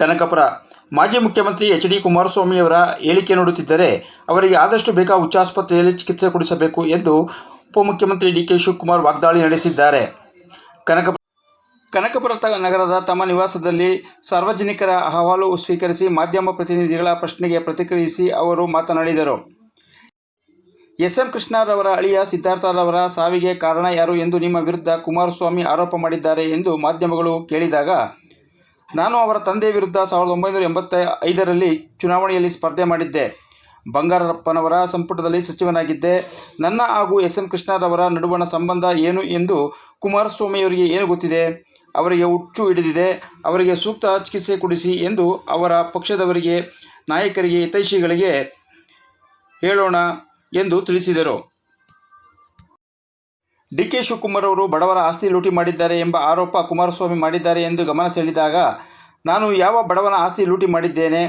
ಕನಕಪುರ ಮಾಜಿ ಮುಖ್ಯಮಂತ್ರಿ ಎಚ್.ಡಿ. ಕುಮಾರಸ್ವಾಮಿಯವರ ಹೇಳಿಕೆ ನೋಡುತ್ತಿದ್ದರೆ ಅವರಿಗೆ ಆದಷ್ಟು ಬೇಗ ಹುಚ್ಚಾಸ್ಪತ್ರೆಯಲ್ಲಿ ಚಿಕಿತ್ಸೆ ಕೊಡಿಸಬೇಕು ಎಂದು ಉಪಮುಖ್ಯಮಂತ್ರಿ ಡಿ.ಕೆ. ಶಿವಕುಮಾರ್ ವಾಗ್ದಾಳಿ ನಡೆಸಿದ್ದಾರೆ. ಕನಕಪುರ ನಗರದ ತಮ್ಮ ನಿವಾಸದಲ್ಲಿ ಸಾರ್ವಜನಿಕರ ಅಹವಾಲು ಸ್ವೀಕರಿಸಿ ಮಾಧ್ಯಮ ಪ್ರತಿನಿಧಿಗಳ ಪ್ರಶ್ನೆಗೆ ಪ್ರತಿಕ್ರಿಯಿಸಿ ಅವರು ಮಾತನಾಡಿದರು. ಎಸ್. ಎಂ. ಕೃಷ್ಣರವರ ಅಳಿಯ ಸಿದ್ಧಾರ್ಥರವರ ಸಾವಿಗೆ ಕಾರಣ ಯಾರು ಎಂದು ನಿಮ್ಮ ವಿರುದ್ಧ ಕುಮಾರಸ್ವಾಮಿ ಆರೋಪ ಮಾಡಿದ್ದಾರೆ ಎಂದು ಮಾಧ್ಯಮಗಳು ಕೇಳಿದಾಗ, ನಾನು ಅವರ ತಂದೆ ವಿರುದ್ಧ 1985ರಲ್ಲಿ ಚುನಾವಣೆಯಲ್ಲಿ ಸ್ಪರ್ಧೆ ಮಾಡಿದ್ದೆ. ಬಂಗಾರಪ್ಪನವರ ಸಂಪುಟದಲ್ಲಿ ಸಚಿವನಾಗಿದ್ದೆ. ನನ್ನ ಹಾಗೂ ಎಸ್. ಎಂ. ಕೃಷ್ಣರವರ ನಡುವಣ ಸಂಬಂಧ ಏನು ಎಂದು ಕುಮಾರಸ್ವಾಮಿಯವರಿಗೆ ಏನು ಗೊತ್ತಿದೆ? ಅವರಿಗೆ ಹುಚ್ಚು ಹಿಡಿದಿದೆ. ಅವರಿಗೆ ಸೂಕ್ತ ಚಿಕಿತ್ಸೆ ಕೊಡಿಸಿ ಎಂದು ಅವರ ಪಕ್ಷದವರಿಗೆ, ನಾಯಕರಿಗೆ, ಹಿತೈಷಿಗಳಿಗೆ ಹೇಳೋಣ ಎಂದು ತಿಳಿಸಿದರು. ಡಿ.ಕೆ. ಶಿವಕುಮಾರ್ ಅವರು ಬಡವರ ಆಸ್ತಿ ಲೂಟಿ ಮಾಡಿದ್ದಾರೆ ಎಂಬ ಆರೋಪ ಕುಮಾರಸ್ವಾಮಿ ಮಾಡಿದ್ದಾರೆ ಎಂದು ಗಮನ ಸೆಳೆದಾಗ, ನಾನು ಯಾವ ಬಡವನ ಆಸ್ತಿ ಲೂಟಿ ಮಾಡಿದ್ದೇನೆ?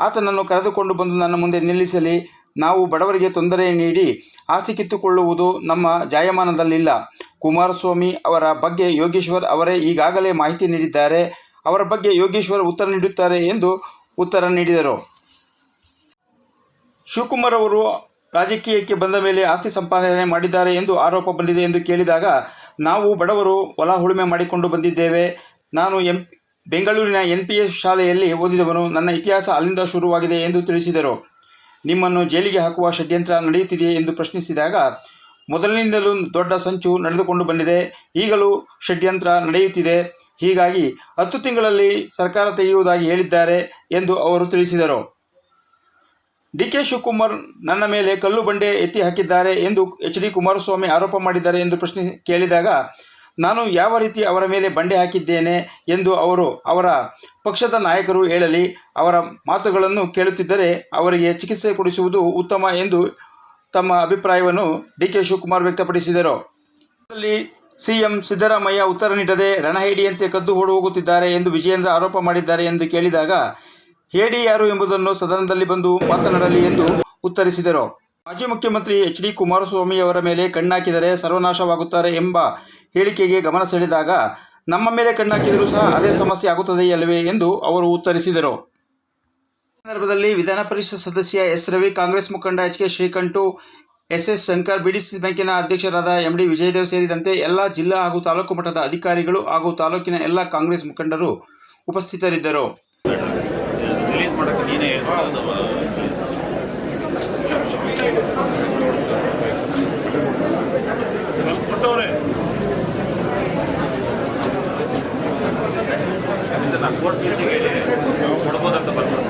ಆತನನ್ನು ಕರೆದುಕೊಂಡು ಬಂದು ನನ್ನ ಮುಂದೆ ನಿಲ್ಲಿಸಲಿ. ನಾವು ಬಡವರಿಗೆ ತೊಂದರೆ ನೀಡಿ ಆಸ್ತಿ ಕಿತ್ತುಕೊಳ್ಳುವುದು ನಮ್ಮ ಜಾಯಮಾನದಲ್ಲಿಲ್ಲ. ಕುಮಾರಸ್ವಾಮಿ ಅವರ ಬಗ್ಗೆ ಯೋಗೇಶ್ವರ್ ಅವರೇ ಈಗಾಗಲೇ ಮಾಹಿತಿ ನೀಡಿದ್ದಾರೆ. ಅವರ ಬಗ್ಗೆ ಯೋಗೇಶ್ವರ್ ಉತ್ತರ ನೀಡುತ್ತಾರೆ ಎಂದು ಉತ್ತರ ನೀಡಿದರು. ಶಿವಕುಮಾರ್ ಅವರು ರಾಜಕೀಯಕ್ಕೆ ಬಂದ ಮೇಲೆ ಆಸ್ತಿ ಸಂಪಾದನೆ ಮಾಡಿದ್ದಾರೆ ಎಂದು ಆರೋಪ ಬಂದಿದೆ ಎಂದು ಕೇಳಿದಾಗ, ನಾವು ಬಡವರು ಹೊಲ ಉಳುಮೆ ಮಾಡಿಕೊಂಡು ಬಂದಿದ್ದೇವೆ. ನಾನು ಬೆಂಗಳೂರಿನ NPS ಶಾಲೆಯಲ್ಲಿ ಓದಿದವನು. ನನ್ನ ಇತಿಹಾಸ ಅಲ್ಲಿಂದ ಶುರುವಾಗಿದೆ ಎಂದು ತಿಳಿಸಿದರು. ನಿಮ್ಮನ್ನು ಜೈಲಿಗೆ ಹಾಕುವ ಷಡ್ಯಂತ್ರ ನಡೆಯುತ್ತಿದೆಯೇ ಎಂದು ಪ್ರಶ್ನಿಸಿದಾಗ, ಮೊದಲಿನಿಂದಲೂ ದೊಡ್ಡ ಸಂಚು ನಡೆದುಕೊಂಡು ಬಂದಿದೆ. ಈಗಲೂ ಷಡ್ಯಂತ್ರ ನಡೆಯುತ್ತಿದೆ. ಹೀಗಾಗಿ 10 ತಿಂಗಳಲ್ಲಿ ಸರ್ಕಾರ ತೆಗೆಯುವುದಾಗಿ ಹೇಳಿದ್ದಾರೆ ಎಂದು ಅವರು ತಿಳಿಸಿದರು. ಡಿ.ಕೆ. ಶಿವಕುಮಾರ್ ನನ್ನ ಮೇಲೆ ಕಲ್ಲು ಬಂಡೆ ಎತ್ತಿ ಹಾಕಿದ್ದಾರೆ ಎಂದು ಎಚ್.ಡಿ. ಕುಮಾರಸ್ವಾಮಿ ಆರೋಪ ಮಾಡಿದ್ದಾರೆ ಎಂದು ಕೇಳಿದಾಗ, ನಾನು ಯಾವ ರೀತಿ ಅವರ ಮೇಲೆ ಬಂಡೆ ಹಾಕಿದ್ದೇನೆ ಎಂದು ಅವರ ಪಕ್ಷದ ನಾಯಕರು ಹೇಳಲಿ. ಅವರ ಮಾತುಗಳನ್ನು ಕೇಳುತ್ತಿದ್ದರೆ ಅವರಿಗೆ ಚಿಕಿತ್ಸೆ ಕೊಡಿಸುವುದು ಉತ್ತಮ ಎಂದು ತಮ್ಮ ಅಭಿಪ್ರಾಯವನ್ನು ಡಿ.ಕೆ. ಶಿವಕುಮಾರ್ ವ್ಯಕ್ತಪಡಿಸಿದರು. ಸಿಎಂ ಸಿದ್ದರಾಮಯ್ಯ ಉತ್ತರ ನೀಡದೆ ರಣಹೇಡಿಯಂತೆ ಕದ್ದು ಓಡಿ ಹೋಗುತ್ತಿದ್ದಾರೆ ಎಂದು ವಿಜಯೇಂದ್ರ ಆರೋಪ ಮಾಡಿದ್ದಾರೆ ಎಂದು ಕೇಳಿದಾಗ, ಹೇಡಿ ಯಾರು ಎಂಬುದನ್ನು ಸದನದಲ್ಲಿ ಬಂದು ಮಾತನಾಡಲಿ ಎಂದು ಉತ್ತರಿಸಿದರು. ಮಾಜಿ ಮುಖ್ಯಮಂತ್ರಿ ಎಚ್.ಡಿ. ಕುಮಾರಸ್ವಾಮಿಯವರ ಮೇಲೆ ಕಣ್ಣಾಕಿದರೆ ಸರ್ವನಾಶವಾಗುತ್ತಾರೆ ಎಂಬ ಹೇಳಿಕೆಗೆ ಗಮನ ಸೆಳೆದಾಗ, ನಮ್ಮ ಮೇಲೆ ಕಣ್ಣಾಕಿದರೂ ಸಹ ಅದೇ ಸಮಸ್ಯೆ ಆಗುತ್ತದೆಯಲ್ಲವೇ ಎಂದು ಅವರು ಉತ್ತರಿಸಿದರು. ಈ ಸಂದರ್ಭದಲ್ಲಿ ವಿಧಾನ ಪರಿಷತ್ ಸದಸ್ಯ ಎಸ್. ರವಿ, ಕಾಂಗ್ರೆಸ್ ಮುಖಂಡ H. K. Srikantu, S. S. Shankar, BDC ಬ್ಯಾಂಕಿನ ಅಧ್ಯಕ್ಷರಾದ ಎಂ.ಡಿ. ವಿಜಯದೇವ್ ಸೇರಿದಂತೆ ಎಲ್ಲ ಜಿಲ್ಲಾ ಹಾಗೂ ತಾಲೂಕು ಮಟ್ಟದ ಅಧಿಕಾರಿಗಳು ಹಾಗೂ ತಾಲೂಕಿನ ಎಲ್ಲ ಕಾಂಗ್ರೆಸ್ ಮುಖಂಡರು ಉಪಸ್ಥಿತರಿದ್ದರು. ಕೊಡ್ಬೋದಂತ ಬರ್ಬೋದು.